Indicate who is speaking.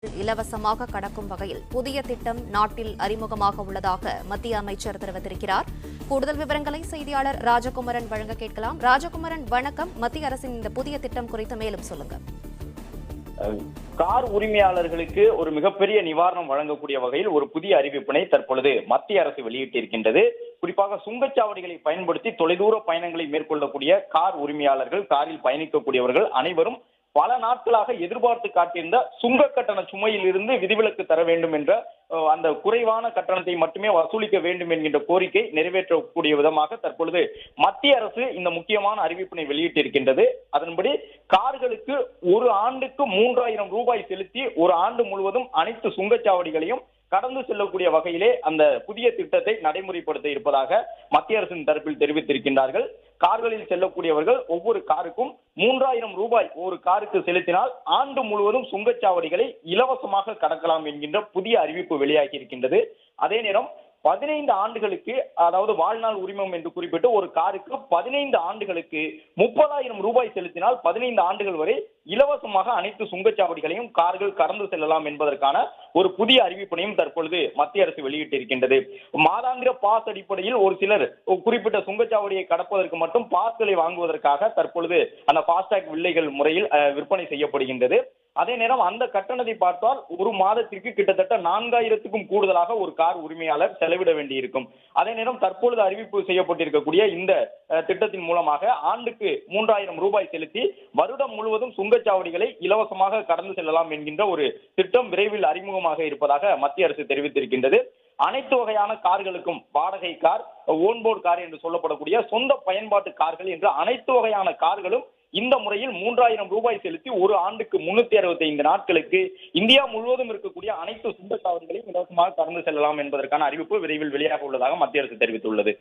Speaker 1: இலவசமாக கடக்கும் வகையில் புதிய திட்டம் நாட்டில் அறிமுகமாக உள்ளதாக மத்திய அமைச்சர் தெரிவித்திருக்கிறார். கூடுதல் விவரங்களை செய்தியாளர் ராஜகுமரன் வழங்க கேட்கலாம். ராஜகுமரன், வணக்கம். மத்திய அரசின் இந்த புதிய திட்டம் குறித்து மேலும் சொல்லுங்க.
Speaker 2: கார் உரிமையாளர்களுக்கு ஒரு மிகப்பெரிய நிவாரணம் வழங்கக்கூடிய வகையில் ஒரு புதிய அறிவிப்பினை தற்பொழுது மத்திய அரசு வெளியிட்டிருக்கின்றது. குறிப்பாக சுங்கச்சாவடிகளை பயன்படுத்தி தொலைதூர பயணங்களை மேற்கொள்ளக்கூடிய கார் உரிமையாளர்கள், காரில் பயணிக்கக்கூடியவர்கள் அனைவரும் பல நாட்களாக எதிர்பார்த்து காட்டியிருந்த சுங்க கட்டண சுமையில் இருந்து விதிவிலக்கு தர வேண்டும் என்ற அந்த குறைவான கட்டணத்தை மட்டுமே வசூலிக்க வேண்டும் என்கின்ற கோரிக்கை நிறைவேற்றக்கூடிய விதமாக தற்பொழுது மத்திய அரசு இந்த முக்கியமான அறிவிப்பினை வெளியிட்டிருக்கின்றது. அதன்படி கார்களுக்கு ஒரு ஆண்டுக்கு 3000 ரூபாய் செலுத்தி ஒரு ஆண்டு முழுவதும் அனைத்து சுங்கச்சாவடிகளையும் கடந்து செல்லக்கூடிய வகையிலே அந்த புதிய திட்டத்தை நடைமுறைப்படுத்த இருப்பதாக மத்திய அரசின் தரப்பில் தெரிவித்திருக்கின்றார்கள். கார்களில் செல்லக்கூடியவர்கள் ஒவ்வொரு காருக்கும் 3000 ரூபாய் ஒரு காருக்கு செலுத்தினால் ஆண்டு முழுவதும் சுங்கச்சாவடிகளை இலவசமாக கடக்கலாம் என்கின்ற புதிய அறிவிப்பு வெளியாகி இருக்கின்றது. அதே நேரம் 15 ஆண்டுகளுக்கு, அதாவது வாழ்நாள் உரிமம் என்று குறிப்பிட்டு ஒரு காருக்கு 15 ஆண்டுகளுக்கு 30,000 ரூபாய் செலுத்தினால் 15 ஆண்டுகள் வரை இலவசமாக அனைத்து சுங்கச்சாவடிகளையும் கார்கள் கடந்து செல்லலாம் என்பதற்கான ஒரு புதிய அறிவிப்பினையும் தற்பொழுது மத்திய அரசு வெளியிட்டிருக்கின்றது. மாதாந்திர பாஸ் அடிப்படையில் ஒரு சிலர் குறிப்பிட்ட சுங்கச்சாவடியை கடப்பதற்கு மட்டும் பாஸ்களை வாங்குவதற்காக தற்பொழுது அந்த பாஸ்டாக் வில்லைகள் முறையில் விற்பனை செய்யப்படுகின்றது. அதே நேரம் அந்த கட்டணத்தை பார்த்தால் ஒரு மாதத்திற்கு கிட்டத்தட்ட 4000க்கும் கூடுதலாக ஒரு கார் உரிமையாளர் செலவிட வேண்டியிருக்கும். அதே நேரம் தற்பொழுது அறிவிப்பு செய்யப்பட்டிருக்கக்கூடிய இந்த திட்டத்தின் மூலமாக ஆண்டுக்கு 3000 ரூபாய் செலுத்தி வருடம் முழுவதும் சுங்கச்சாவடிகளை இலவசமாக கடந்து செல்லலாம் என்கின்ற ஒரு திட்டம் விரைவில் அறிமுகமாக இருப்பதாக மத்திய அரசு தெரிவித்திருக்கின்றது. அனைத்து வகையான கார்களுக்கும், வாடகை கார், ஓன்போர்டு கார் என்று சொல்லப்படக்கூடிய சொந்த பயன்பாட்டு கார்கள் என்று அனைத்து வகையான கார்களும் இந்த முறையில் 3000 ரூபாய் செலுத்தி ஒரு ஆண்டுக்கு 365 நாட்களுக்கு இந்தியா முழுவதும் இருக்கக்கூடிய அனைத்து சுங்கச்சாவடிகளையும் இலவசமாக கடந்து செல்லலாம் என்பதற்கான அறிவிப்பு விரைவில் வெளியாக உள்ளதாக மத்திய அரசு தெரிவித்துள்ளது.